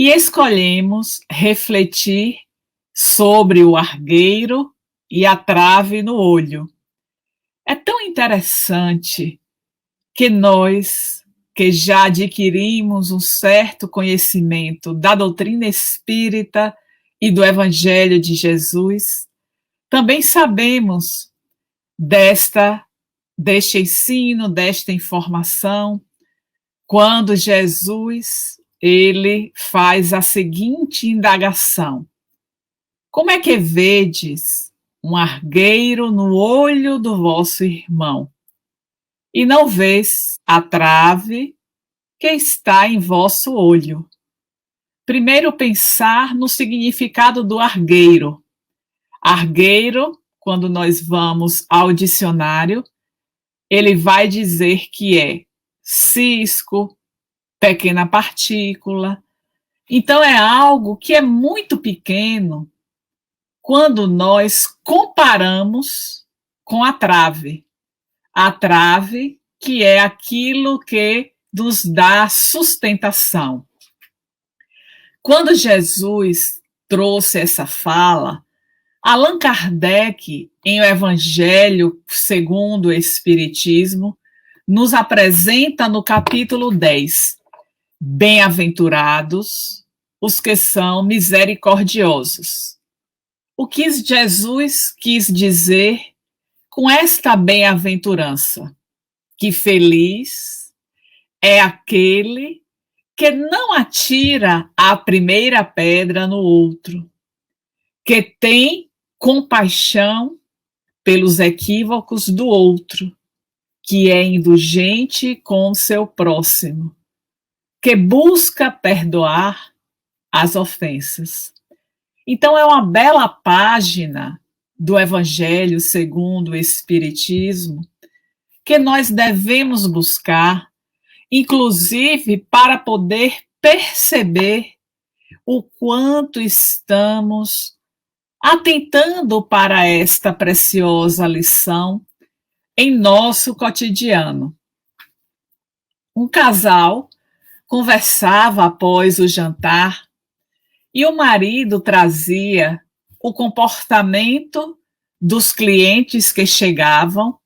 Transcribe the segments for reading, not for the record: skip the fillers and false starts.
e escolhemos refletir sobre o argueiro e a trave no olho. É tão interessante que nós, que já adquirimos um certo conhecimento da doutrina espírita e do Evangelho de Jesus, também sabemos deste ensino, desta informação, quando Jesus ele faz a seguinte indagação: como é que vedes um argueiro no olho do vosso irmão, e não vês a trave que está em vosso olho? Primeiro, pensar no significado do argueiro. Argueiro, quando nós vamos ao dicionário, ele vai dizer que é cisco, pequena partícula. Então, é algo que é muito pequeno quando nós comparamos com a trave. A trave, que é aquilo que nos dá sustentação. Quando Jesus trouxe essa fala, Allan Kardec, em O Evangelho segundo o Espiritismo, nos apresenta no capítulo 10, bem-aventurados os que são misericordiosos. O que Jesus quis dizer com esta bem-aventurança? Que feliz é aquele que não atira a primeira pedra no outro, que tem compaixão pelos equívocos do outro, que é indulgente com o seu próximo, que busca perdoar as ofensas. Então, é uma bela página do Evangelho segundo o Espiritismo que nós devemos buscar, inclusive para poder perceber o quanto estamos atentando para esta preciosa lição em nosso cotidiano. Um casal conversava após o jantar e o marido trazia o comportamento dos clientes que chegavam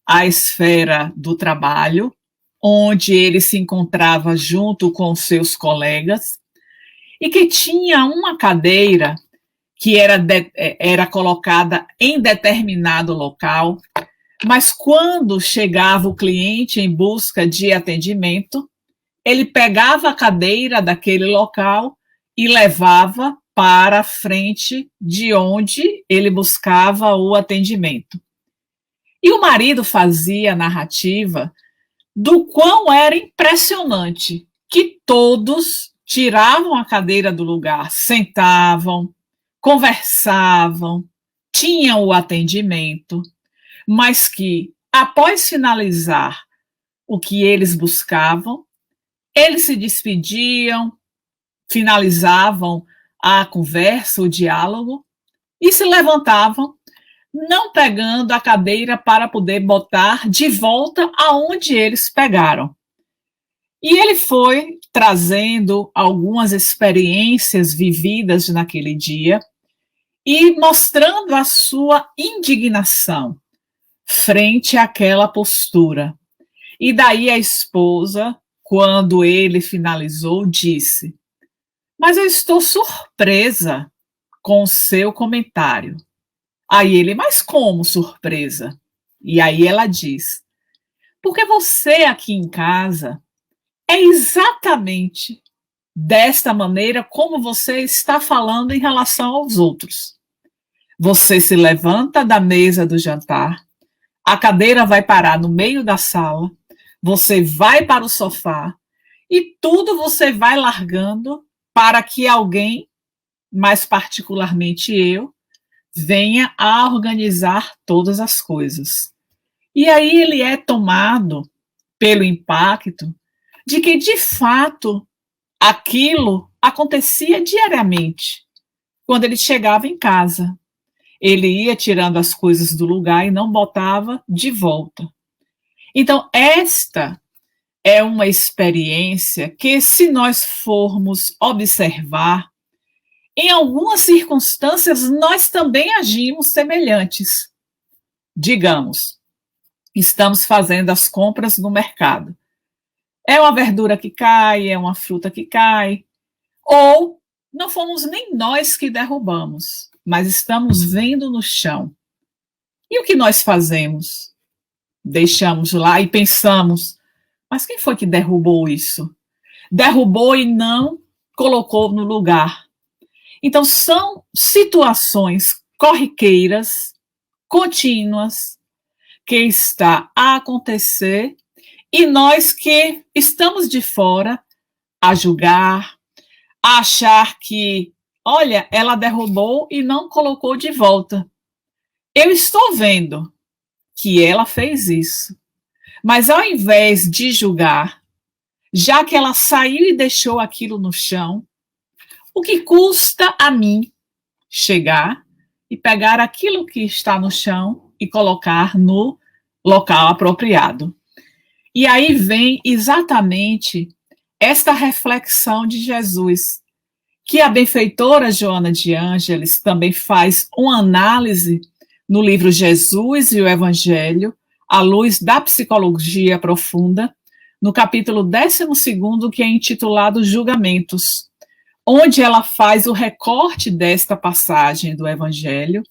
à esfera do trabalho, onde ele se encontrava junto com seus colegas, e que tinha uma cadeira que era colocada em determinado local, mas quando chegava o cliente em busca de atendimento, ele pegava a cadeira daquele local e levava para a frente de onde ele buscava o atendimento. E o marido fazia a narrativa do quão era impressionante que todos tiravam a cadeira do lugar, sentavam, conversavam, tinham o atendimento, mas que, após finalizar o que eles buscavam, eles se despediam, finalizavam a conversa, o diálogo, e se levantavam, não pegando a cadeira para poder botar de volta aonde eles pegaram. E ele foi trazendo algumas experiências vividas naquele dia e mostrando a sua indignação frente àquela postura. E daí a esposa, quando ele finalizou, disse: mas eu estou surpresa com o seu comentário. Aí ele: mas como surpresa? E aí ela diz: porque você aqui em casa é exatamente desta maneira como você está falando em relação aos outros. Você se levanta da mesa do jantar, a cadeira vai parar no meio da sala, você vai para o sofá e tudo você vai largando para que alguém, mais particularmente eu, venha a organizar todas as coisas. E aí ele é tomado pelo impacto de que, de fato, aquilo acontecia diariamente. Quando ele chegava em casa, ele ia tirando as coisas do lugar e não botava de volta. Então, esta é uma experiência que, se nós formos observar, em algumas circunstâncias nós também agimos semelhantes. Digamos, estamos fazendo as compras no mercado. É uma verdura que cai, é uma fruta que cai, ou não fomos nem nós que derrubamos, mas estamos vendo no chão. E o que nós fazemos? Deixamos lá e pensamos, mas quem foi que derrubou isso? Derrubou e não colocou no lugar. Então, são situações corriqueiras, contínuas, que está a acontecer, e nós que estamos de fora a julgar, a achar que, olha, ela derrubou e não colocou de volta. Eu estou vendo que ela fez isso, mas ao invés de julgar, já que ela saiu e deixou aquilo no chão, o que custa a mim chegar e pegar aquilo que está no chão e colocar no local apropriado? E aí vem exatamente esta reflexão de Jesus, que a benfeitora Joana de Ângeles também faz uma análise no livro Jesus e o Evangelho, à luz da psicologia profunda, no capítulo 12º, que é intitulado Julgamentos, onde ela faz o recorte desta passagem do Evangelho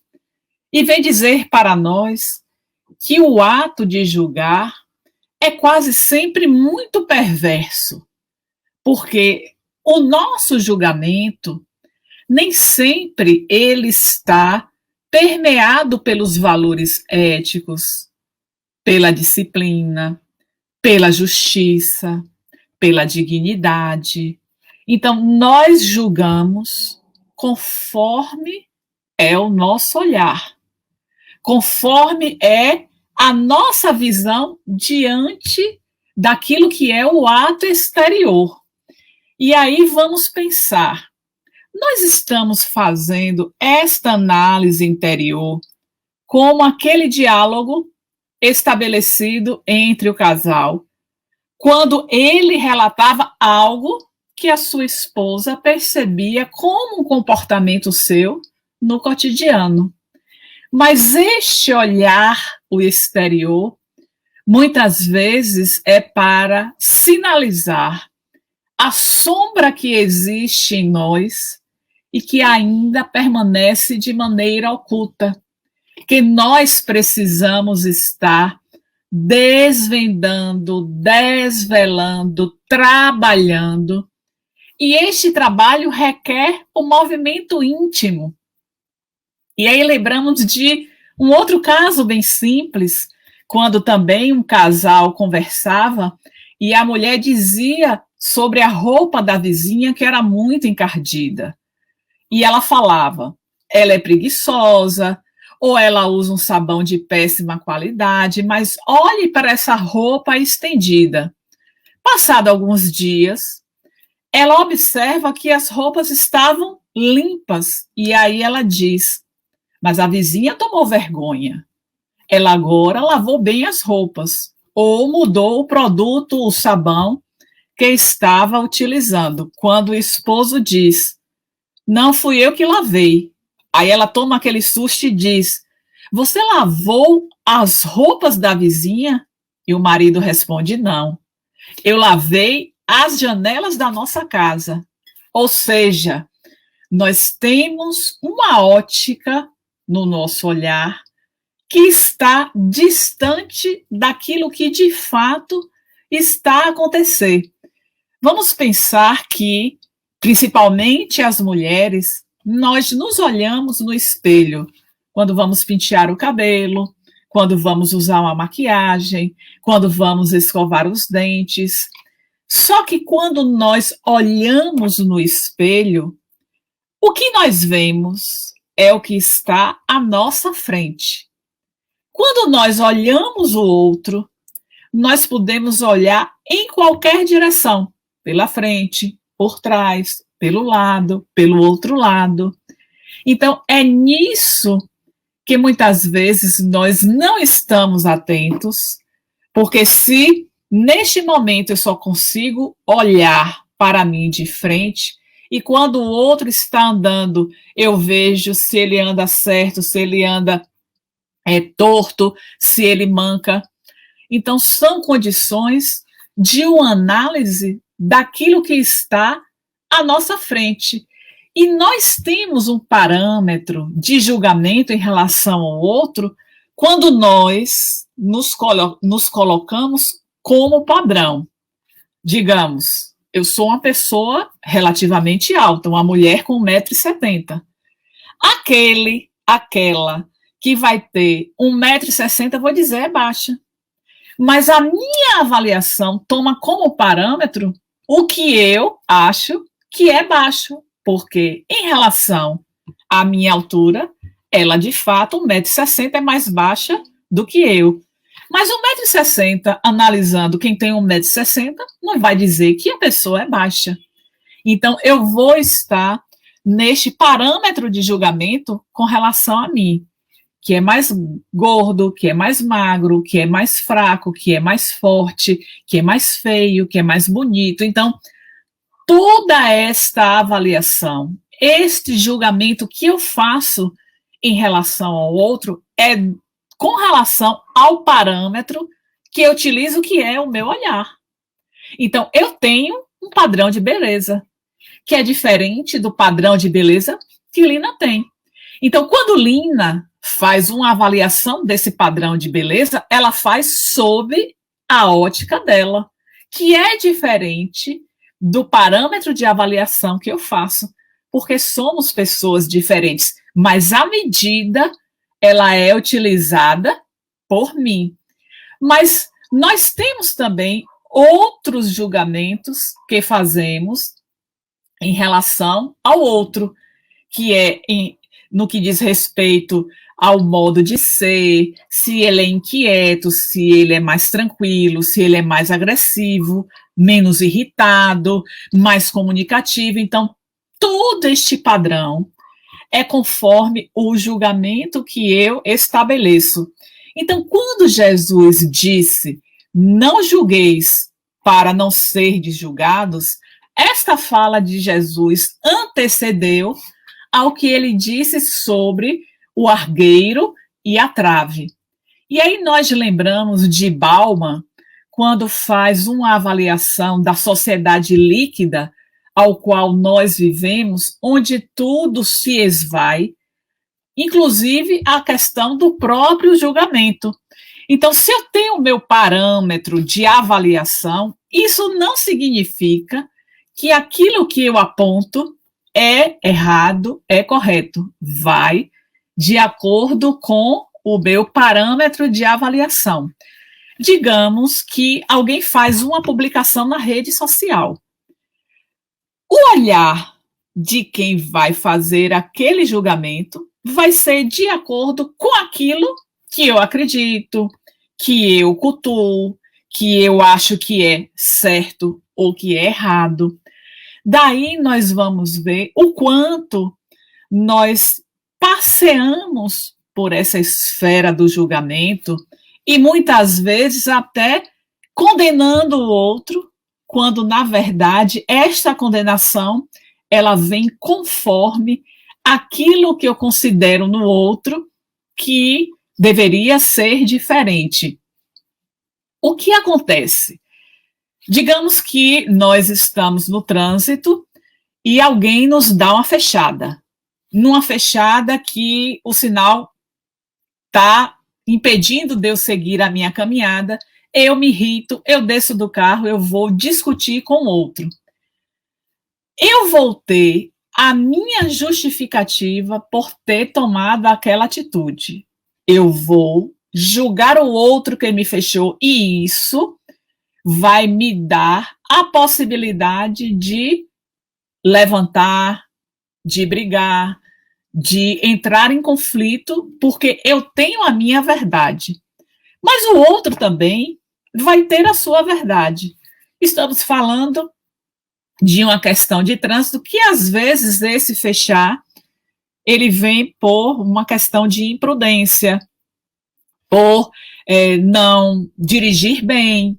e vem dizer para nós que o ato de julgar é quase sempre muito perverso, porque o nosso julgamento nem sempre ele está permeado pelos valores éticos, pela disciplina, pela justiça, pela dignidade. Então, nós julgamos conforme é o nosso olhar, conforme é a nossa visão diante daquilo que é o ato exterior. E aí vamos pensar, nós estamos fazendo esta análise interior como aquele diálogo estabelecido entre o casal, quando ele relatava algo que a sua esposa percebia como um comportamento seu no cotidiano. Mas este olhar, o exterior, muitas vezes é para sinalizar a sombra que existe em nós e que ainda permanece de maneira oculta, que nós precisamos estar desvendando, desvelando, trabalhando. E este trabalho requer o movimento íntimo. E aí lembramos de um outro caso bem simples, quando também um casal conversava e a mulher dizia sobre a roupa da vizinha que era muito encardida. E ela falava, ela é preguiçosa, ou ela usa um sabão de péssima qualidade, mas olhe para essa roupa estendida. Passado alguns dias, ela observa que as roupas estavam limpas, e aí ela diz, mas a vizinha tomou vergonha. Ela agora lavou bem as roupas, ou mudou o produto, o sabão, que estava utilizando. Quando o esposo diz, não fui eu que lavei. Aí ela toma aquele susto e diz, você lavou as roupas da vizinha? E o marido responde, não. Eu lavei as janelas da nossa casa. Ou seja, nós temos uma ótica no nosso olhar que está distante daquilo que de fato está a acontecer. Vamos pensar que, principalmente as mulheres, nós nos olhamos no espelho quando vamos pentear o cabelo, quando vamos usar uma maquiagem, quando vamos escovar os dentes. Só que quando nós olhamos no espelho, o que nós vemos é o que está à nossa frente. Quando nós olhamos o outro, nós podemos olhar em qualquer direção, pela frente, por trás, pelo lado, pelo outro lado. Então, é nisso que muitas vezes nós não estamos atentos, porque se Neste momento eu só consigo olhar para mim de frente, e quando o outro está andando, eu vejo se ele anda certo, se ele anda torto, se ele manca. Então, são condições de uma análise daquilo que está à nossa frente. E nós temos um parâmetro de julgamento em relação ao outro quando nós nos colocamos como padrão. Digamos, eu sou uma pessoa relativamente alta, uma mulher com 1,70 m. Aquela que vai ter 1,60 m, vou dizer, é baixa. Mas a minha avaliação toma como parâmetro o que eu acho que é baixo, porque em relação à minha altura, ela de fato, 1,60 m é mais baixa do que eu. Mas 1,60 m, analisando quem tem 1,60 m, não vai dizer que a pessoa é baixa. Então, eu vou estar neste parâmetro de julgamento com relação a mim, que é mais gordo, que é mais magro, que é mais fraco, que é mais forte, que é mais feio, que é mais bonito. Então, toda esta avaliação, este julgamento que eu faço em relação ao outro é com relação ao parâmetro que eu utilizo, que é o meu olhar. Então, eu tenho um padrão de beleza, que é diferente do padrão de beleza que Lina tem. Então, quando Lina faz uma avaliação desse padrão de beleza, ela faz sob a ótica dela, que é diferente do parâmetro de avaliação que eu faço, porque somos pessoas diferentes, mas a medida ela é utilizada por mim. Mas nós temos também outros julgamentos que fazemos em relação ao outro, que é no que diz respeito ao modo de ser, se ele é inquieto, se ele é mais tranquilo, se ele é mais agressivo, menos irritado, mais comunicativo. Então, todo este padrão é conforme o julgamento que eu estabeleço. Então, quando Jesus disse, não julgueis para não serdes julgados, esta fala de Jesus antecedeu ao que ele disse sobre o argueiro e a trave. E aí nós lembramos de Bauman, quando faz uma avaliação da sociedade líquida ao qual nós vivemos, onde tudo se esvai, inclusive a questão do próprio julgamento. Então, se eu tenho o meu parâmetro de avaliação, isso não significa que aquilo que eu aponto é errado, é correto. Vai de acordo com o meu parâmetro de avaliação. Digamos que alguém faz uma publicação na rede social. O olhar de quem vai fazer aquele julgamento vai ser de acordo com aquilo que eu acredito, que eu cultuo, que eu acho que é certo ou que é errado. Daí nós vamos ver o quanto nós passeamos por essa esfera do julgamento e muitas vezes até condenando o outro, quando na verdade esta condenação ela vem conforme aquilo que eu considero no outro que deveria ser diferente. O que acontece? Digamos que nós estamos no trânsito e alguém nos dá uma fechada. Numa fechada que o sinal está impedindo de eu seguir a minha caminhada, eu me irrito, eu desço do carro, eu vou discutir com o outro. Eu vou ter a minha justificativa por ter tomado aquela atitude. Eu vou julgar o outro que me fechou e isso vai me dar a possibilidade de levantar, de brigar, de entrar em conflito, porque eu tenho a minha verdade. Mas o outro também vai ter a sua verdade. Estamos falando de uma questão de trânsito que, às vezes, esse fechar, ele vem por uma questão de imprudência, por não dirigir bem.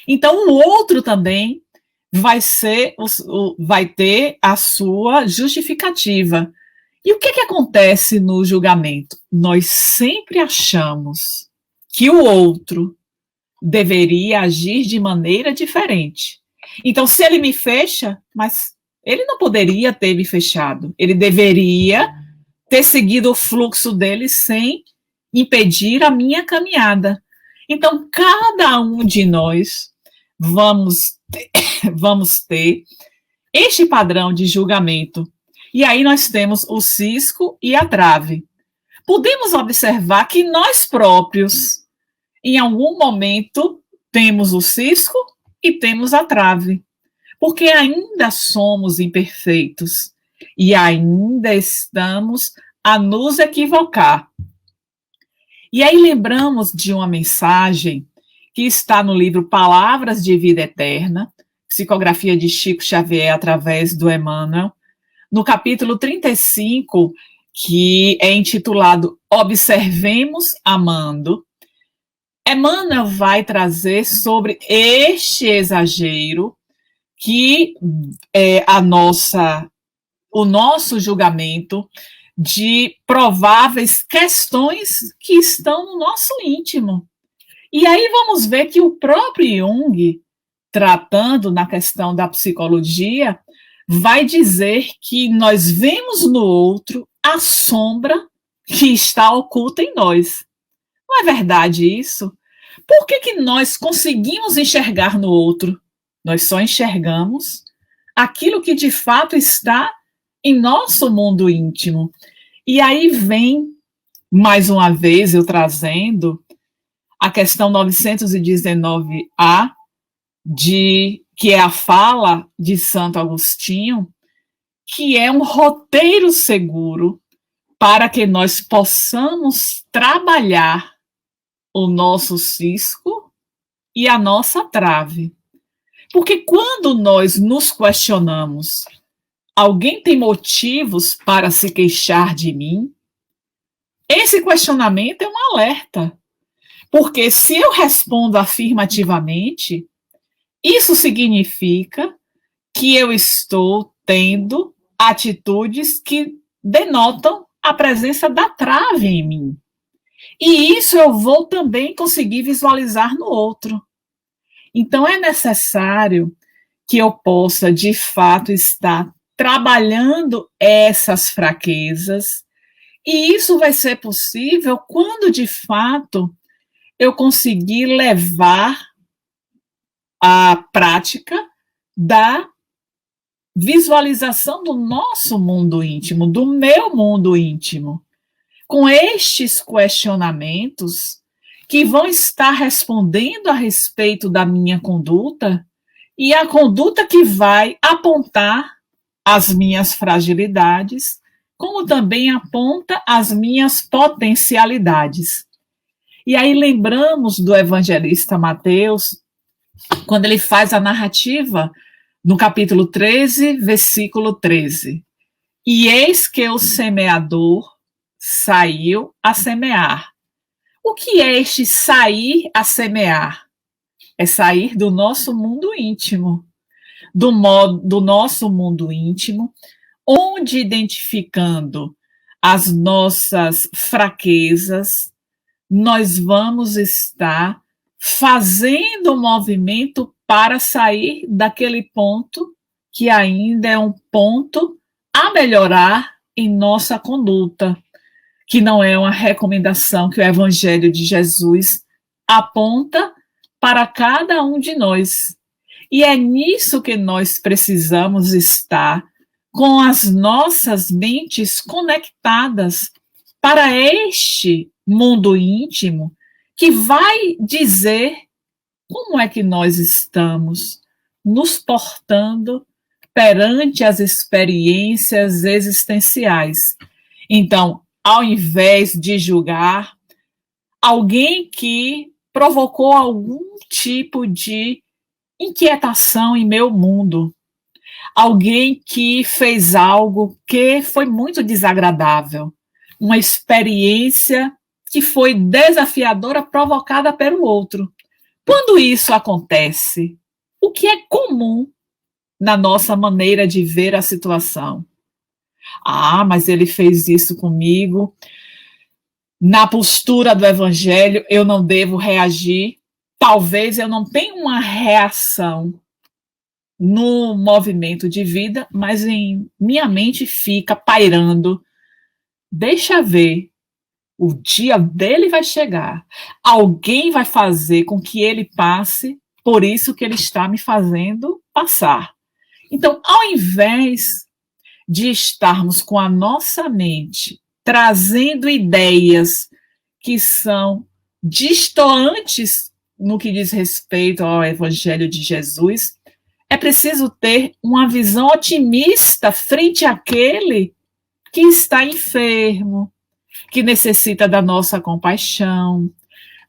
Então, o outro também vai ter a sua justificativa. E o que acontece no julgamento? Nós sempre achamos que o outro deveria agir de maneira diferente. Então, se ele me fecha, mas ele não poderia ter me fechado. Ele deveria ter seguido o fluxo dele sem impedir a minha caminhada. Então, cada um de nós vamos ter este padrão de julgamento. E aí nós temos o cisco e a trave. Podemos observar que nós próprios, em algum momento, temos o cisco e temos a trave, porque ainda somos imperfeitos e ainda estamos a nos equivocar. E aí lembramos de uma mensagem que está no livro Palavras de Vida Eterna, psicografia de Chico Xavier através do Emmanuel, no capítulo 35, que é intitulado Observemos Amando. Emmanuel vai trazer sobre este exagero que é o nosso julgamento de prováveis questões que estão no nosso íntimo. E aí vamos ver que o próprio Jung, tratando na questão da psicologia, vai dizer que nós vemos no outro a sombra que está oculta em nós. Não é verdade isso? Por que nós conseguimos enxergar no outro? Nós só enxergamos aquilo que de fato está em nosso mundo íntimo. E aí vem, mais uma vez, eu trazendo a questão 919A, que é a fala de Santo Agostinho, que é um roteiro seguro para que nós possamos trabalhar o nosso cisco e a nossa trave. Porque quando nós nos questionamos, alguém tem motivos para se queixar de mim? Esse questionamento é um alerta. Porque se eu respondo afirmativamente, isso significa que eu estou tendo atitudes que denotam a presença da trave em mim. E isso eu vou também conseguir visualizar no outro. Então, é necessário que eu possa, de fato, estar trabalhando essas fraquezas. E isso vai ser possível quando, de fato, eu conseguir levar a prática da visualização do nosso mundo íntimo, do meu mundo íntimo, com estes questionamentos que vão estar respondendo a respeito da minha conduta e a conduta que vai apontar as minhas fragilidades, como também aponta as minhas potencialidades. E aí lembramos do evangelista Mateus, quando ele faz a narrativa no capítulo 13, versículo 13. E eis que o semeador saiu a semear. O que é este sair a semear? É sair do nosso mundo íntimo, do nosso mundo íntimo, onde identificando as nossas fraquezas, nós vamos estar fazendo o movimento para sair daquele ponto que ainda é um ponto a melhorar em nossa conduta, que não é uma recomendação que o Evangelho de Jesus aponta para cada um de nós. E é nisso que nós precisamos estar com as nossas mentes conectadas para este mundo íntimo que vai dizer como é que nós estamos nos portando perante as experiências existenciais. Então, ao invés de julgar alguém que provocou algum tipo de inquietação em meu mundo, alguém que fez algo que foi muito desagradável, uma experiência que foi desafiadora provocada pelo outro. Quando isso acontece, o que é comum na nossa maneira de ver a situação? Ah, mas ele fez isso comigo. Na postura do evangelho, eu não devo reagir. Talvez eu não tenha uma reação no movimento de vida, mas em minha mente fica pairando. Deixa ver, o dia dele vai chegar. Alguém vai fazer com que ele passe por isso que ele está me fazendo passar. Então, ao invés de estarmos com a nossa mente trazendo ideias que são distantes no que diz respeito ao Evangelho de Jesus, é preciso ter uma visão otimista frente àquele que está enfermo, que necessita da nossa compaixão,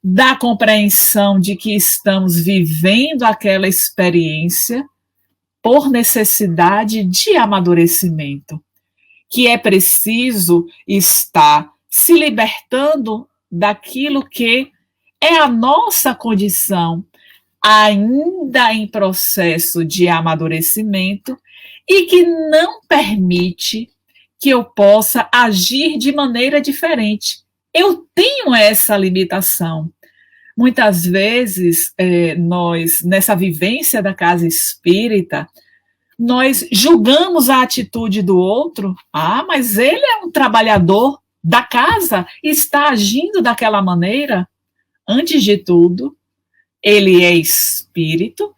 da compreensão de que estamos vivendo aquela experiência por necessidade de amadurecimento, que é preciso estar se libertando daquilo que é a nossa condição, ainda em processo de amadurecimento, e que não permite que eu possa agir de maneira diferente. Eu tenho essa limitação. Muitas vezes, nós, nessa vivência da casa espírita, nós julgamos a atitude do outro. Ah, mas ele é um trabalhador da casa, está agindo daquela maneira. Antes de tudo, ele é espírito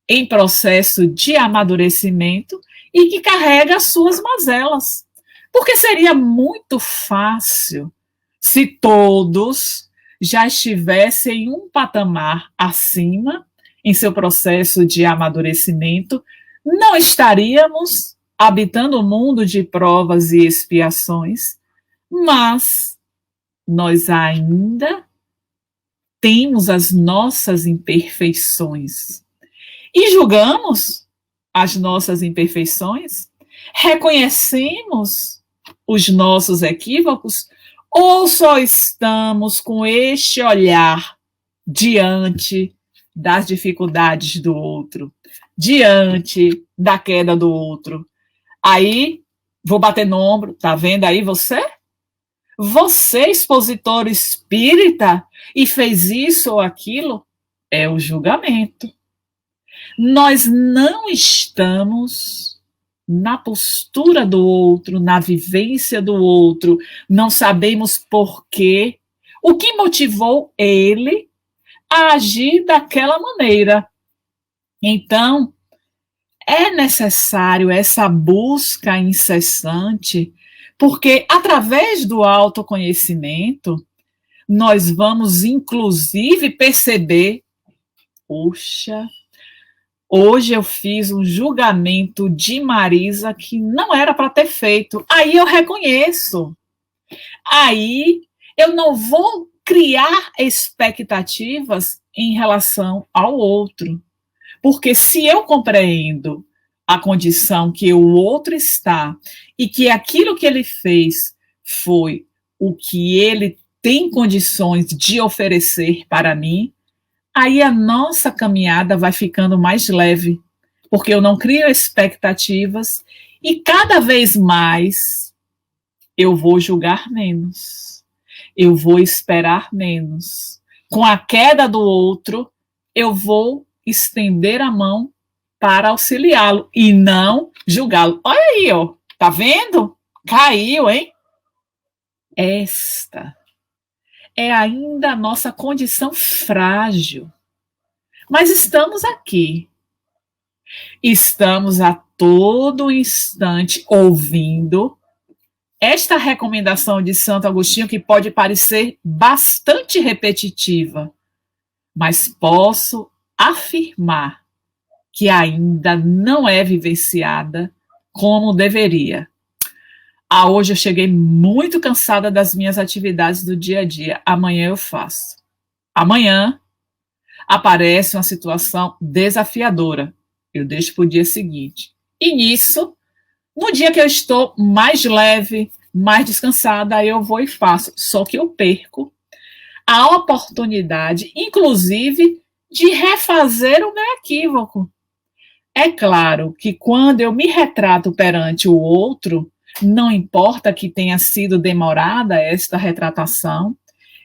em processo de amadurecimento e que carrega as suas mazelas. Porque seria muito fácil se todos já estivessem em um patamar acima em seu processo de amadurecimento, não estaríamos habitando o mundo de provas e expiações, mas nós ainda temos as nossas imperfeições e julgamos as nossas imperfeições, reconhecemos os nossos equívocos ou só estamos com este olhar diante das dificuldades do outro, diante da queda do outro? Aí, vou bater no ombro, tá vendo aí você? Você, expositor espírita, e fez isso ou aquilo? É o julgamento. Nós não estamos na postura do outro, na vivência do outro, não sabemos por quê, o que motivou ele a agir daquela maneira. Então, é necessário essa busca incessante, porque através do autoconhecimento, nós vamos inclusive perceber, puxa, hoje eu fiz um julgamento de Marisa que não era para ter feito. Aí eu reconheço. Aí eu não vou criar expectativas em relação ao outro. Porque se eu compreendo a condição que o outro está e que aquilo que ele fez foi o que ele tem condições de oferecer para mim, aí a nossa caminhada vai ficando mais leve, porque eu não crio expectativas e cada vez mais eu vou julgar menos, eu vou esperar menos. Com a queda do outro, eu vou estender a mão para auxiliá-lo e não julgá-lo. Olha aí, ó, tá vendo? Caiu, hein? Esta é ainda a nossa condição frágil. Mas estamos aqui. Estamos a todo instante ouvindo esta recomendação de Santo Agostinho, que pode parecer bastante repetitiva, mas posso afirmar que ainda não é vivenciada como deveria. Hoje eu cheguei muito cansada das minhas atividades do dia a dia. Amanhã eu faço. Amanhã aparece uma situação desafiadora. Eu deixo para o dia seguinte. E nisso, no dia que eu estou mais leve, mais descansada, aí eu vou e faço. Só que eu perco a oportunidade, inclusive, de refazer o meu equívoco. É claro que quando eu me retrato perante o outro, não importa que tenha sido demorada esta retratação,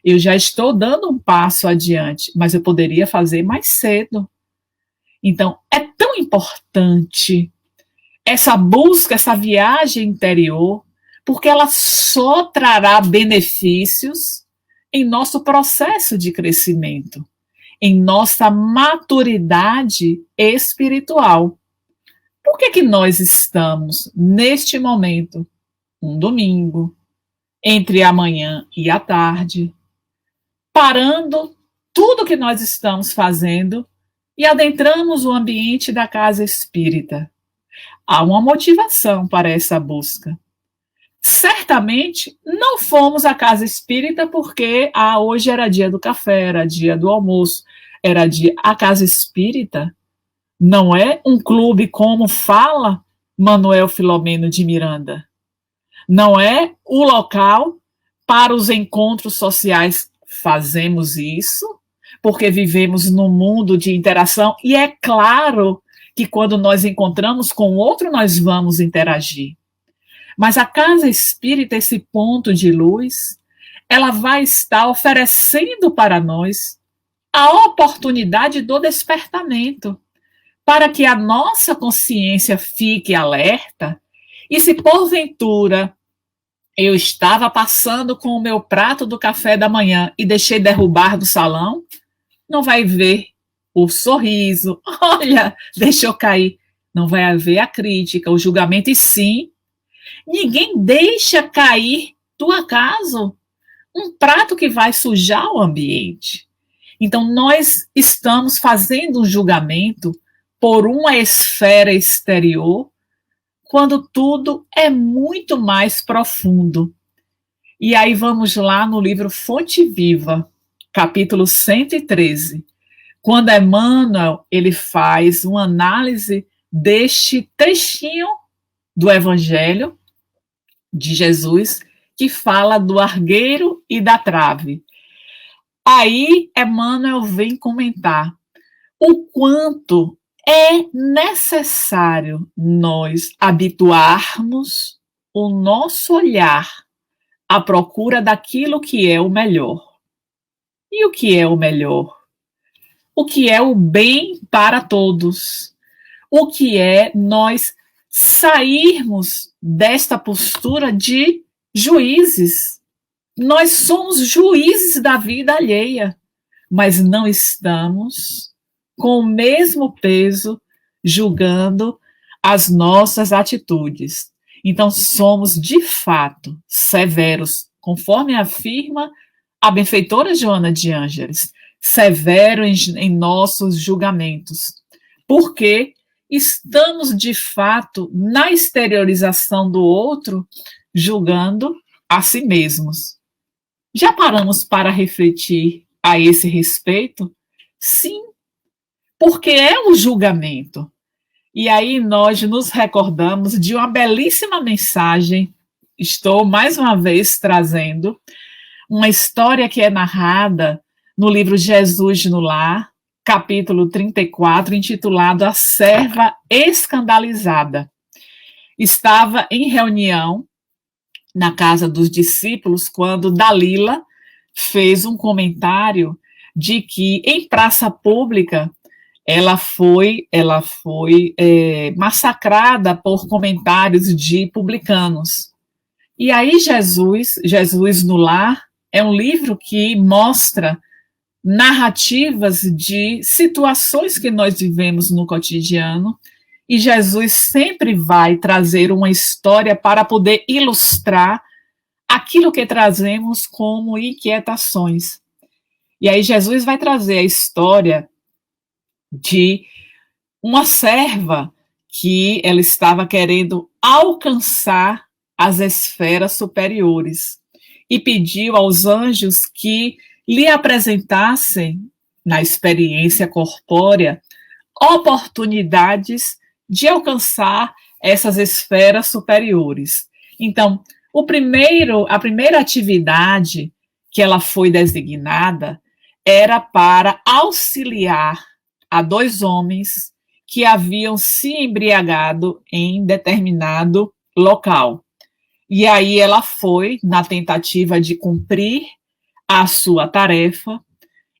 eu já estou dando um passo adiante, mas eu poderia fazer mais cedo. Então, é tão importante essa busca, essa viagem interior, porque ela só trará benefícios em nosso processo de crescimento, em nossa maturidade espiritual. Por que nós estamos, neste momento, um domingo, entre a manhã e a tarde, parando tudo que nós estamos fazendo e adentramos o ambiente da casa espírita? Há uma motivação para essa busca. Certamente não fomos à casa espírita porque hoje era dia do café, era dia do almoço, era dia. A casa espírita não é um clube como fala Manuel Filomeno de Miranda. Não é o local para os encontros sociais. Fazemos isso porque vivemos num mundo de interação e é claro que quando nós encontramos com o outro, nós vamos interagir. Mas a casa espírita, esse ponto de luz, ela vai estar oferecendo para nós a oportunidade do despertamento, para que a nossa consciência fique alerta e se porventura eu estava passando com o meu prato do café da manhã e deixei derrubar do salão, não vai ver o sorriso, olha, deixou cair. Não vai haver a crítica, o julgamento, e sim, ninguém deixa cair do acaso um prato que vai sujar o ambiente. Então, nós estamos fazendo um julgamento por uma esfera exterior, quando tudo é muito mais profundo. E aí vamos lá no livro Fonte Viva, capítulo 113, quando Emmanuel ele faz uma análise deste trechinho do Evangelho de Jesus, que fala do argueiro e da trave. Aí Emmanuel vem comentar o quanto é necessário nós habituarmos o nosso olhar à procura daquilo que é o melhor. E o que é o melhor? O que é o bem para todos? O que é nós sairmos desta postura de juízes? Nós somos juízes da vida alheia, mas não estamos com o mesmo peso julgando as nossas atitudes. Então, somos, de fato, severos, conforme afirma a benfeitora Joana de Ângeles, severos em nossos julgamentos, porque estamos, de fato, na exteriorização do outro, julgando a si mesmos. Já paramos para refletir a esse respeito? Sim, porque é um julgamento. E aí nós nos recordamos de uma belíssima mensagem, estou mais uma vez trazendo, uma história que é narrada no livro Jesus no Lar, capítulo 34, intitulado A Serva Escandalizada. Estava em reunião na casa dos discípulos quando Dalila fez um comentário de que em praça pública ela foi massacrada por comentários de publicanos. E aí Jesus no Lar, é um livro que mostra narrativas de situações que nós vivemos no cotidiano, e Jesus sempre vai trazer uma história para poder ilustrar aquilo que trazemos como inquietações. E aí Jesus vai trazer a história de uma serva que ela estava querendo alcançar as esferas superiores e pediu aos anjos que lhe apresentassem, na experiência corpórea, oportunidades de alcançar essas esferas superiores. Então, a primeira atividade que ela foi designada era para auxiliar a dois homens que haviam se embriagado em determinado local. E aí ela foi na tentativa de cumprir a sua tarefa.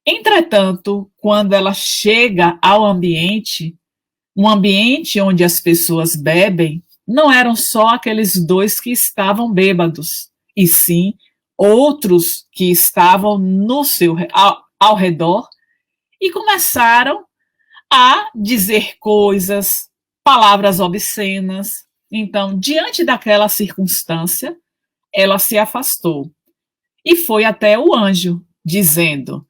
Entretanto, quando ela chega ao ambiente, um ambiente onde as pessoas bebem, não eram só aqueles dois que estavam bêbados, e sim outros que estavam ao redor e começaram a dizer coisas, palavras obscenas. Então, diante daquela circunstância, ela se afastou e foi até o anjo, dizendo: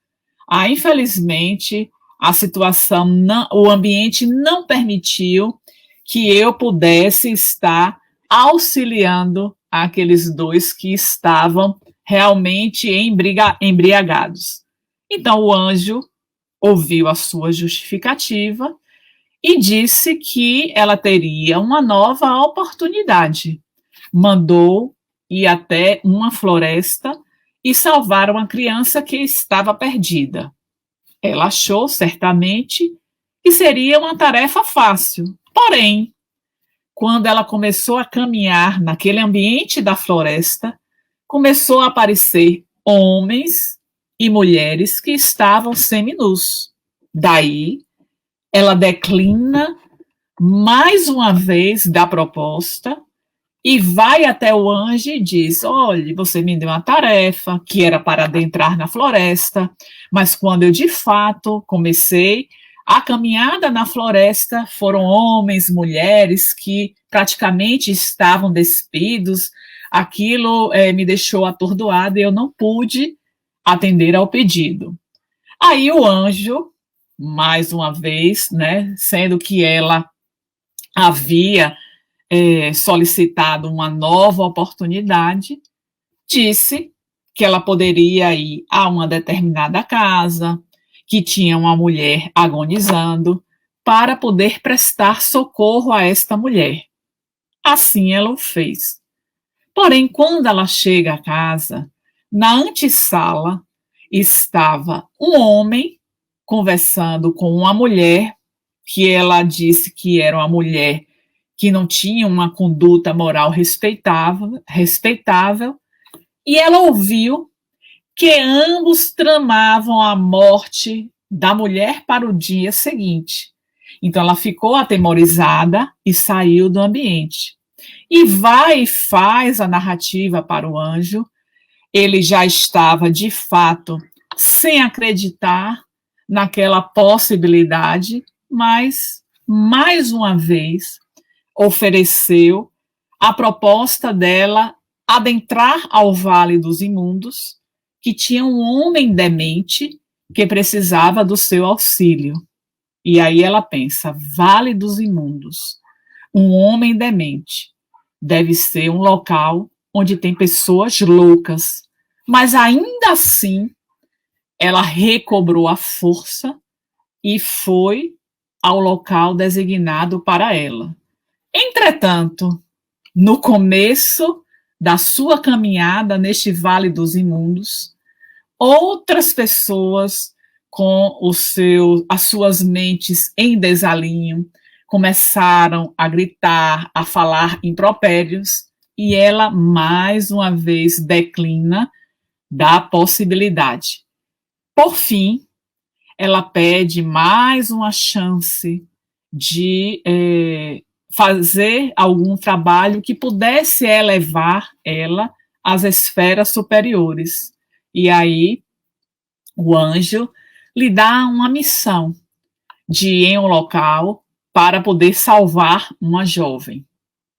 infelizmente, a situação, o ambiente não permitiu que eu pudesse estar auxiliando aqueles dois que estavam realmente embriagados. Então, o anjo ouviu a sua justificativa e disse que ela teria uma nova oportunidade. Mandou ir até uma floresta e salvar uma criança que estava perdida. Ela achou, certamente, que seria uma tarefa fácil. Porém, quando ela começou a caminhar naquele ambiente da floresta, começou a aparecer homens e mulheres que estavam seminus. Daí, ela declina mais uma vez da proposta e vai até o anjo e diz: olhe, você me deu uma tarefa que era para adentrar na floresta, mas quando eu de fato comecei a caminhada na floresta, foram homens, mulheres que praticamente estavam despidos, aquilo me deixou atordoada e eu não pude atender ao pedido. Aí o anjo, mais uma vez, né, sendo que ela havia solicitado uma nova oportunidade, disse que ela poderia ir a uma determinada casa, que tinha uma mulher agonizando, para poder prestar socorro a esta mulher. Assim ela o fez. Porém, quando ela chega à casa, na antessala estava um homem conversando com uma mulher, que ela disse que era uma mulher que não tinha uma conduta moral respeitável, e ela ouviu que ambos tramavam a morte da mulher para o dia seguinte. Então ela ficou atemorizada e saiu do ambiente. E vai e faz a narrativa para o anjo. Ele já estava, de fato, sem acreditar naquela possibilidade, mas, mais uma vez, ofereceu a proposta dela adentrar ao Vale dos Imundos, que tinha um homem demente que precisava do seu auxílio. E aí ela pensa: Vale dos Imundos, um homem demente, deve ser um local onde tem pessoas loucas. Mas ainda assim, ela recobrou a força e foi ao local designado para ela. Entretanto, no começo da sua caminhada neste Vale dos Imundos, outras pessoas com as suas mentes em desalinho começaram a gritar, a falar impropérios, e ela mais uma vez declina da possibilidade. Por fim, ela pede mais uma chance de fazer algum trabalho que pudesse elevar ela às esferas superiores. E aí, o anjo lhe dá uma missão de ir em um local para poder salvar uma jovem.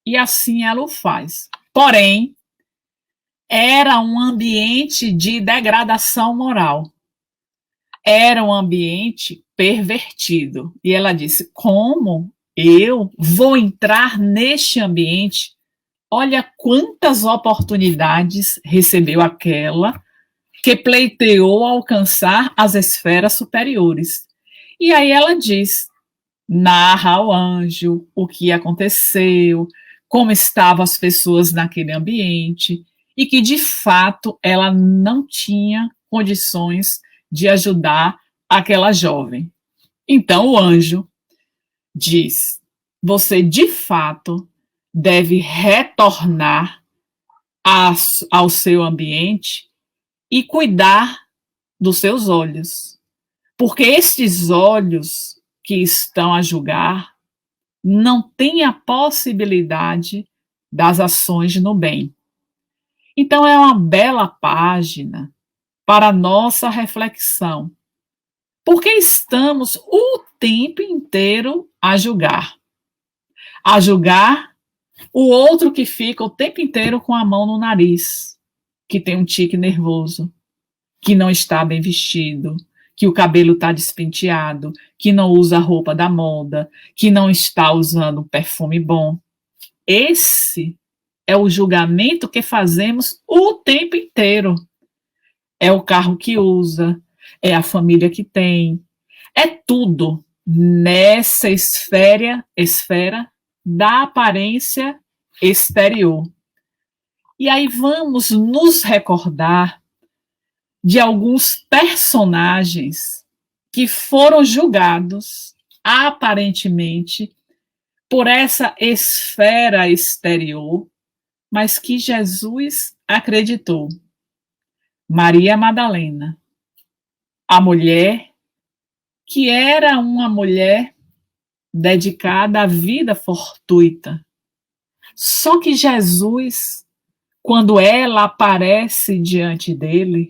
E assim ela o faz. Porém, era um ambiente de degradação moral. Era um ambiente pervertido. E ela disse: como eu vou entrar neste ambiente? Olha quantas oportunidades recebeu aquela que pleiteou alcançar as esferas superiores. E aí ela diz, narra ao anjo o que aconteceu, como estavam as pessoas naquele ambiente, e que, de fato, ela não tinha condições de ajudar aquela jovem. Então o anjo diz: você de fato deve retornar ao seu ambiente e cuidar dos seus olhos, porque estes olhos que estão a julgar não têm a possibilidade das ações no bem. Então é uma bela página para a nossa reflexão, porque estamos o tempo inteiro a julgar o outro que fica o tempo inteiro com a mão no nariz, que tem um tique nervoso, que não está bem vestido, que o cabelo está despenteado, que não usa a roupa da moda, que não está usando um perfume bom. Esse é o julgamento que fazemos o tempo inteiro. É o carro que usa, é a família que tem, é tudo nessa esfera da aparência exterior. E aí vamos nos recordar de alguns personagens que foram julgados aparentemente por essa esfera exterior, mas que Jesus acreditou. Maria Madalena, a mulher que era uma mulher dedicada à vida fortuita. Só que Jesus, quando ela aparece diante dele,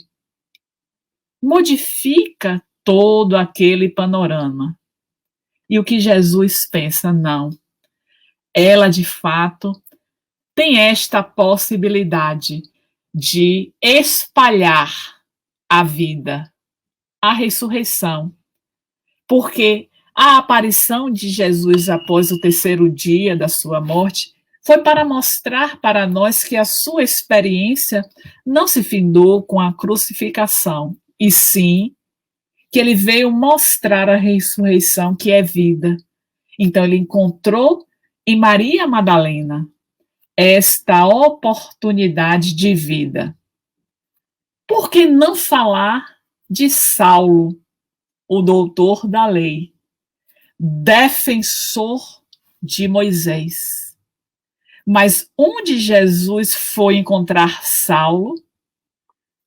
modifica todo aquele panorama. E o que Jesus pensa? Não. Ela, de fato, tem esta possibilidade de espalhar a vida, a ressurreição. Porque a aparição de Jesus após o terceiro dia da sua morte foi para mostrar para nós que a sua experiência não se findou com a crucificação, e sim que ele veio mostrar a ressurreição, que é vida. Então ele encontrou em Maria Madalena esta oportunidade de vida. Por que não falar de Saulo, o doutor da lei, defensor de Moisés? Mas onde Jesus foi encontrar Saulo?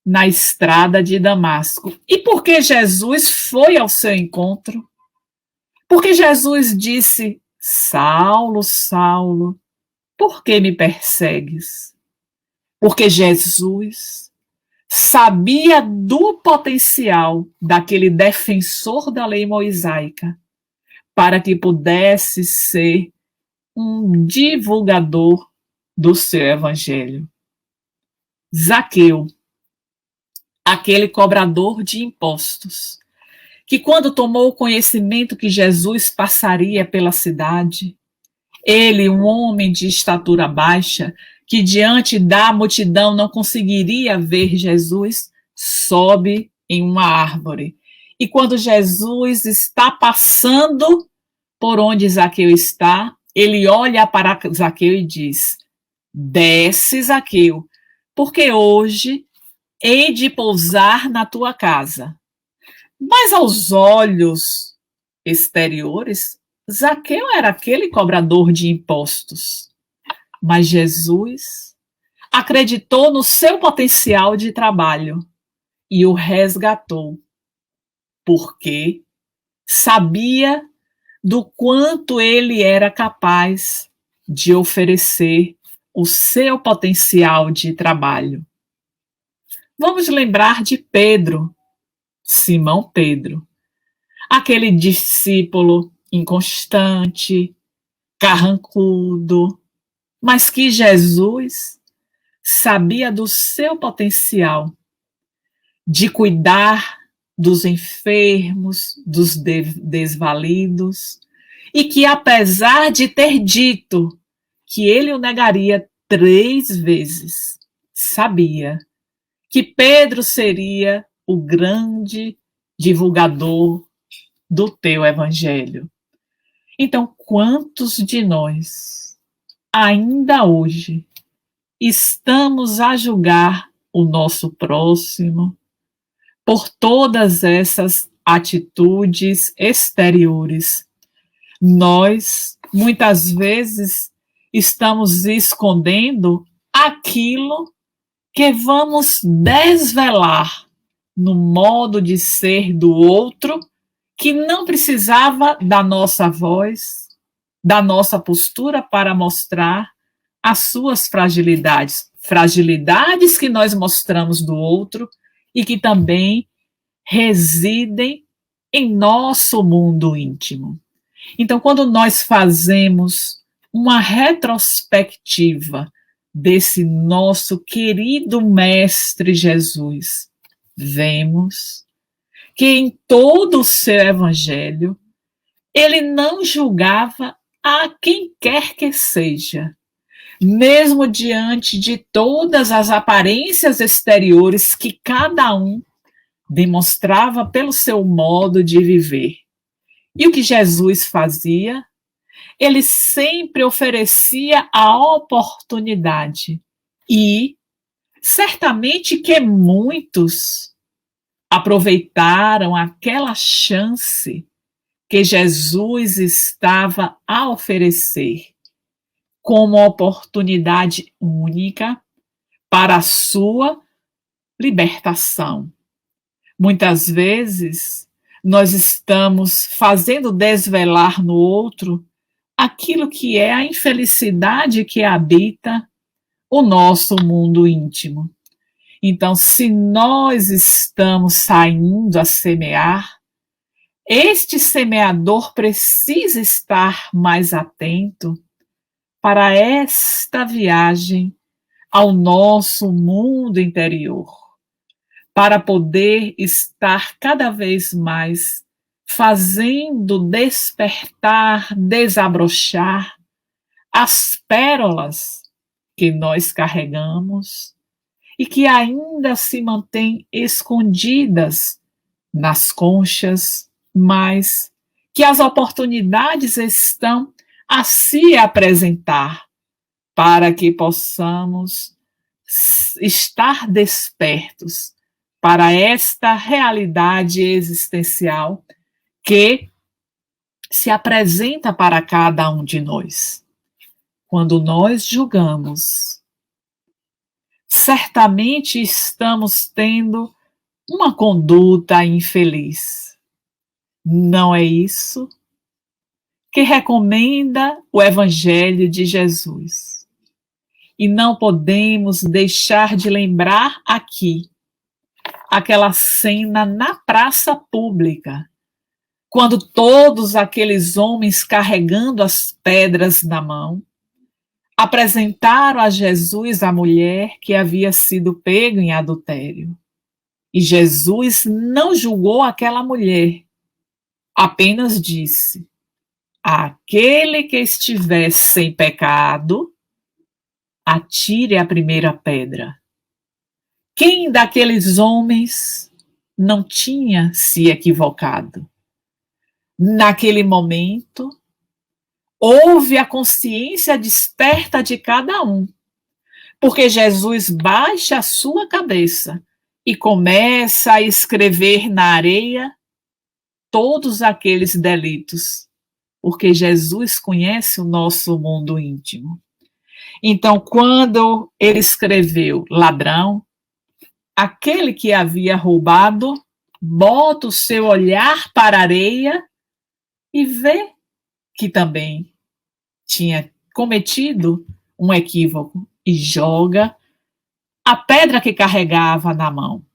Na estrada de Damasco. E por que Jesus foi ao seu encontro? Porque Jesus disse: Saulo, Saulo, por que me persegues? Porque Jesus sabia do potencial daquele defensor da lei mosaica para que pudesse ser um divulgador do seu evangelho. Zaqueu, aquele cobrador de impostos, que quando tomou conhecimento que Jesus passaria pela cidade, ele, um homem de estatura baixa, que diante da multidão não conseguiria ver Jesus, sobe em uma árvore. E quando Jesus está passando por onde Zaqueu está, ele olha para Zaqueu e diz: desce, Zaqueu, porque hoje hei de pousar na tua casa. Mas aos olhos exteriores, Zaqueu era aquele cobrador de impostos. Mas Jesus acreditou no seu potencial de trabalho e o resgatou, porque sabia do quanto ele era capaz de oferecer o seu potencial de trabalho. Vamos lembrar de Pedro, Simão Pedro, aquele discípulo inconstante, carrancudo, mas que Jesus sabia do seu potencial de cuidar dos enfermos, dos desvalidos, e que apesar de ter dito que ele o negaria 3 vezes, sabia que Pedro seria o grande divulgador do teu evangelho. Então, quantos de nós, ainda hoje, estamos a julgar o nosso próximo, por todas essas atitudes exteriores. Nós, muitas vezes, estamos escondendo aquilo que vamos desvelar no modo de ser do outro, que não precisava da nossa voz, da nossa postura para mostrar as suas fragilidades. Fragilidades que nós mostramos do outro e que também residem em nosso mundo íntimo. Então, quando nós fazemos uma retrospectiva desse nosso querido Mestre Jesus, vemos que em todo o seu evangelho, ele não julgava a quem quer que seja, mesmo diante de todas as aparências exteriores que cada um demonstrava pelo seu modo de viver. E o que Jesus fazia? Ele sempre oferecia a oportunidade. E certamente que muitos aproveitaram aquela chance que Jesus estava a oferecer como oportunidade única para a sua libertação. Muitas vezes, nós estamos fazendo desvelar no outro aquilo que é a infelicidade que habita o nosso mundo íntimo. Então, se nós estamos saindo a semear, este semeador precisa estar mais atento para esta viagem ao nosso mundo interior, para poder estar cada vez mais fazendo despertar, desabrochar as pérolas que nós carregamos e que ainda se mantêm escondidas nas conchas, mas que as oportunidades estão a se apresentar para que possamos estar despertos para esta realidade existencial que se apresenta para cada um de nós. Quando nós julgamos, certamente estamos tendo uma conduta infeliz. Não é isso que recomenda o Evangelho de Jesus. E não podemos deixar de lembrar aqui aquela cena na praça pública, quando todos aqueles homens carregando as pedras na mão apresentaram a Jesus a mulher que havia sido pego em adultério. E Jesus não julgou aquela mulher, apenas disse: aquele que estiver sem pecado, atire a primeira pedra. Quem daqueles homens não tinha se equivocado? Naquele momento, houve a consciência desperta de cada um, porque Jesus baixa a sua cabeça e começa a escrever na areia todos aqueles delitos, porque Jesus conhece o nosso mundo íntimo. Então, quando ele escreveu ladrão, aquele que havia roubado bota o seu olhar para a areia e vê que também tinha cometido um equívoco e joga a pedra que carregava na mão.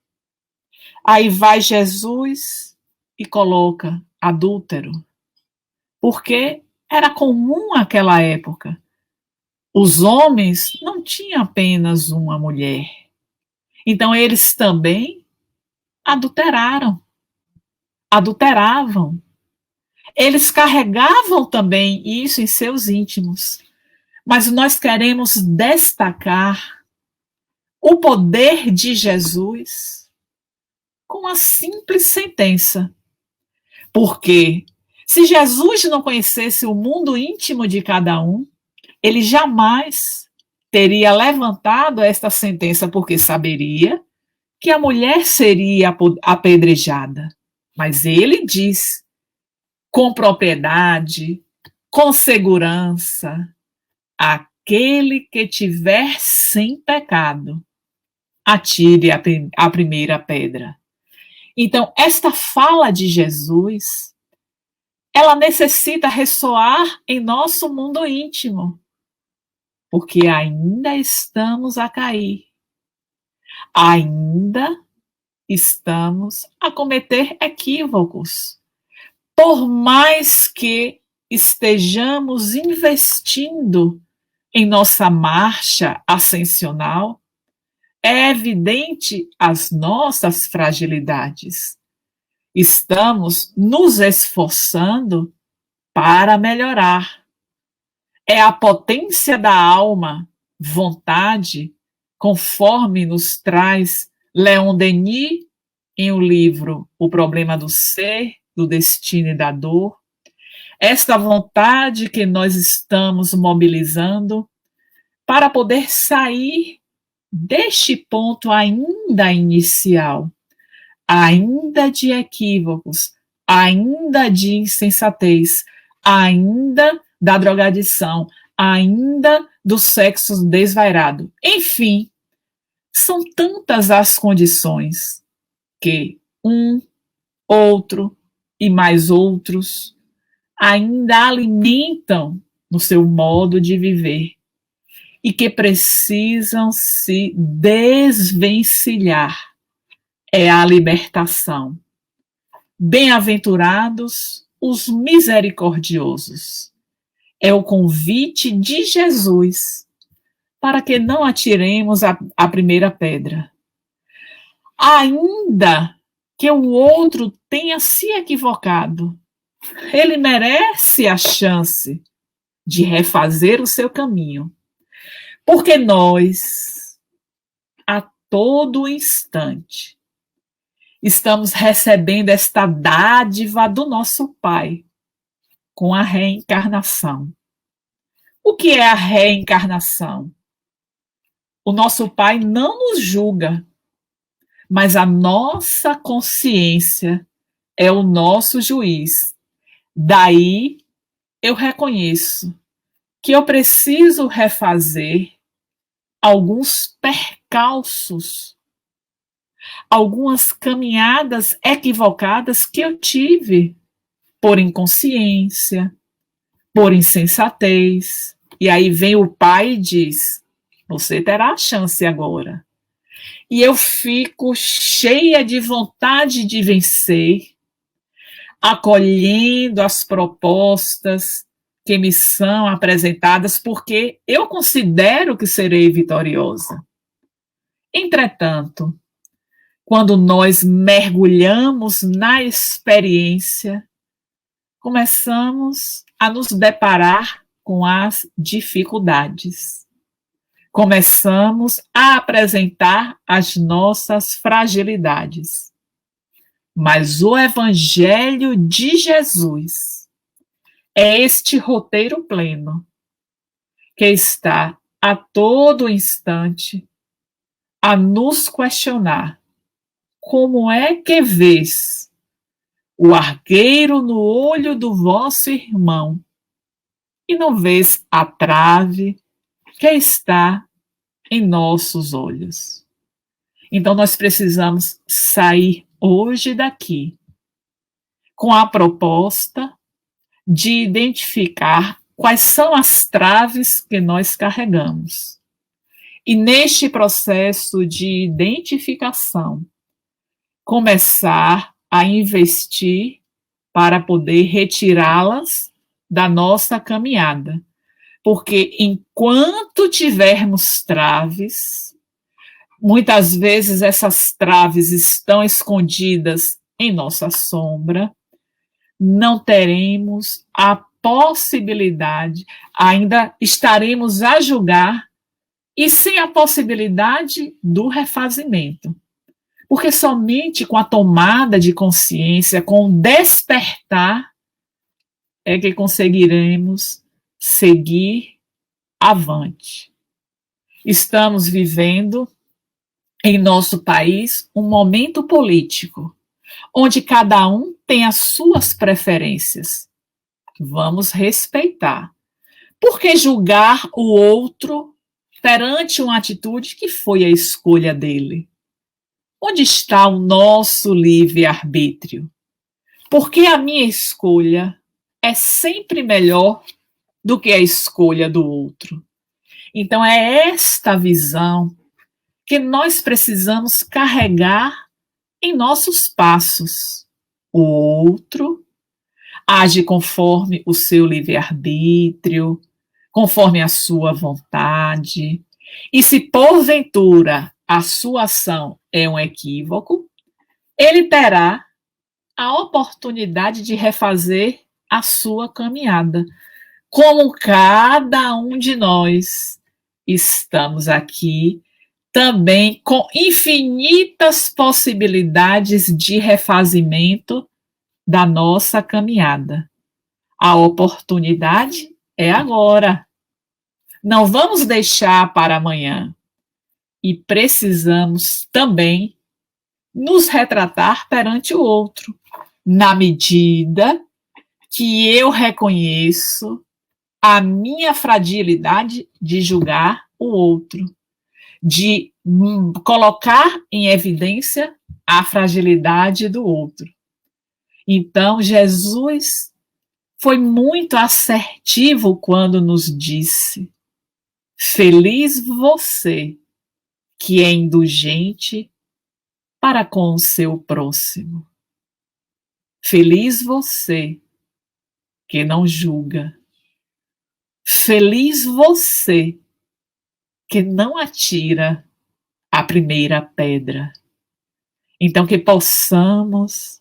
Aí vai Jesus e coloca adúltero, porque era comum naquela época. Os homens não tinham apenas uma mulher. Então eles também adulteravam. Eles carregavam também isso em seus íntimos. Mas nós queremos destacar o poder de Jesus com a simples sentença. Porque se Jesus não conhecesse o mundo íntimo de cada um, ele jamais teria levantado esta sentença, porque saberia que a mulher seria apedrejada, mas ele diz com propriedade, com segurança: aquele que tiver sem pecado, atire a primeira pedra. Então, esta fala de Jesus, ela necessita ressoar em nosso mundo íntimo, porque ainda estamos a cair, ainda estamos a cometer equívocos. Por mais que estejamos investindo em nossa marcha ascensional, é evidente as nossas fragilidades. Estamos nos esforçando para melhorar. É a potência da alma, vontade, conforme nos traz Leon Denis em o livro O Problema do Ser, do Destino e da Dor. Esta vontade que nós estamos mobilizando para poder sair deste ponto ainda inicial, ainda de equívocos, ainda de insensatez, ainda da drogadição, ainda do sexo desvairado. Enfim, são tantas as condições que outro e mais outros ainda alimentam no seu modo de viver e que precisam se desvencilhar. É a libertação. Bem-aventurados os misericordiosos. É o convite de Jesus para que não atiremos a primeira pedra. Ainda que o outro tenha se equivocado, ele merece a chance de refazer o seu caminho. Porque nós, a todo instante, estamos recebendo esta dádiva do nosso Pai com a reencarnação. O que é a reencarnação? O nosso Pai não nos julga, mas a nossa consciência é o nosso juiz. Daí eu reconheço que eu preciso refazer alguns percalços, algumas caminhadas equivocadas que eu tive por inconsciência, por insensatez. E aí vem o pai e diz: você terá a chance agora. E eu fico cheia de vontade de vencer, acolhendo as propostas que me são apresentadas, porque eu considero que serei vitoriosa. Entretanto, quando nós mergulhamos na experiência, começamos a nos deparar com as dificuldades. Começamos a apresentar as nossas fragilidades. Mas o Evangelho de Jesus é este roteiro pleno que está a todo instante a nos questionar: como é que vês o argueiro no olho do vosso irmão e não vês a trave que está em nossos olhos? Então nós precisamos sair hoje daqui com a proposta de identificar quais são as traves que nós carregamos. E neste processo de identificação, começar a investir para poder retirá-las da nossa caminhada. Porque enquanto tivermos traves, muitas vezes essas traves estão escondidas em nossa sombra, não teremos a possibilidade, ainda estaremos a julgar e sem a possibilidade do refazimento. Porque somente com a tomada de consciência, com o despertar, é que conseguiremos seguir avante. Estamos vivendo em nosso país um momento político, onde cada um tem as suas preferências. Vamos respeitar. Por que julgar o outro perante uma atitude que foi a escolha dele? Onde está o nosso livre-arbítrio? Porque a minha escolha é sempre melhor do que a escolha do outro. Então, é esta visão que nós precisamos carregar em nossos passos. O outro age conforme o seu livre-arbítrio, conforme a sua vontade. E se porventura a sua ação é um equívoco, ele terá a oportunidade de refazer a sua caminhada. Como cada um de nós estamos aqui também com infinitas possibilidades de refazimento da nossa caminhada. A oportunidade é agora. Não vamos deixar para amanhã. E precisamos também nos retratar perante o outro, na medida que eu reconheço a minha fragilidade de julgar o outro, de colocar em evidência a fragilidade do outro. Então, Jesus foi muito assertivo quando nos disse: feliz você que é indulgente para com o seu próximo. Feliz você que não julga. Feliz você que não atira a primeira pedra. Então, que possamos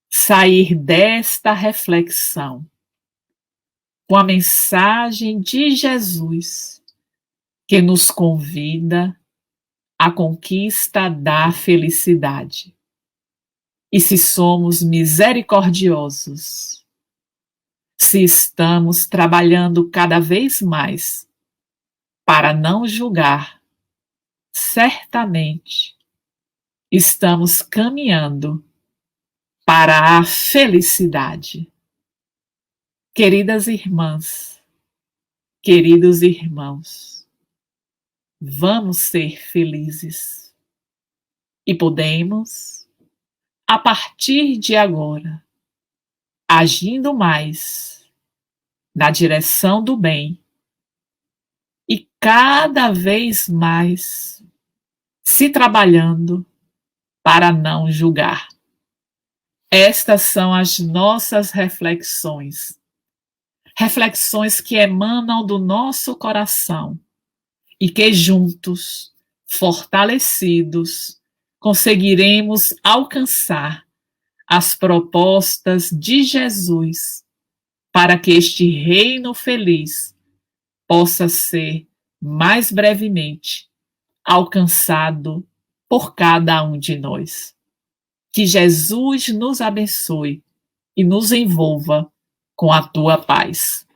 sair desta reflexão com a mensagem de Jesus, que nos convida à conquista da felicidade. E se somos misericordiosos, se estamos trabalhando cada vez mais para não julgar, certamente estamos caminhando para a felicidade. Queridas irmãs, queridos irmãos, vamos ser felizes e podemos, a partir de agora, agindo mais na direção do bem e cada vez mais se trabalhando para não julgar. Estas são as nossas reflexões. Reflexões que emanam do nosso coração e que juntos, fortalecidos, conseguiremos alcançar as propostas de Jesus para que este reino feliz possa ser mais brevemente alcançado por cada um de nós. Que Jesus nos abençoe e nos envolva com a tua paz.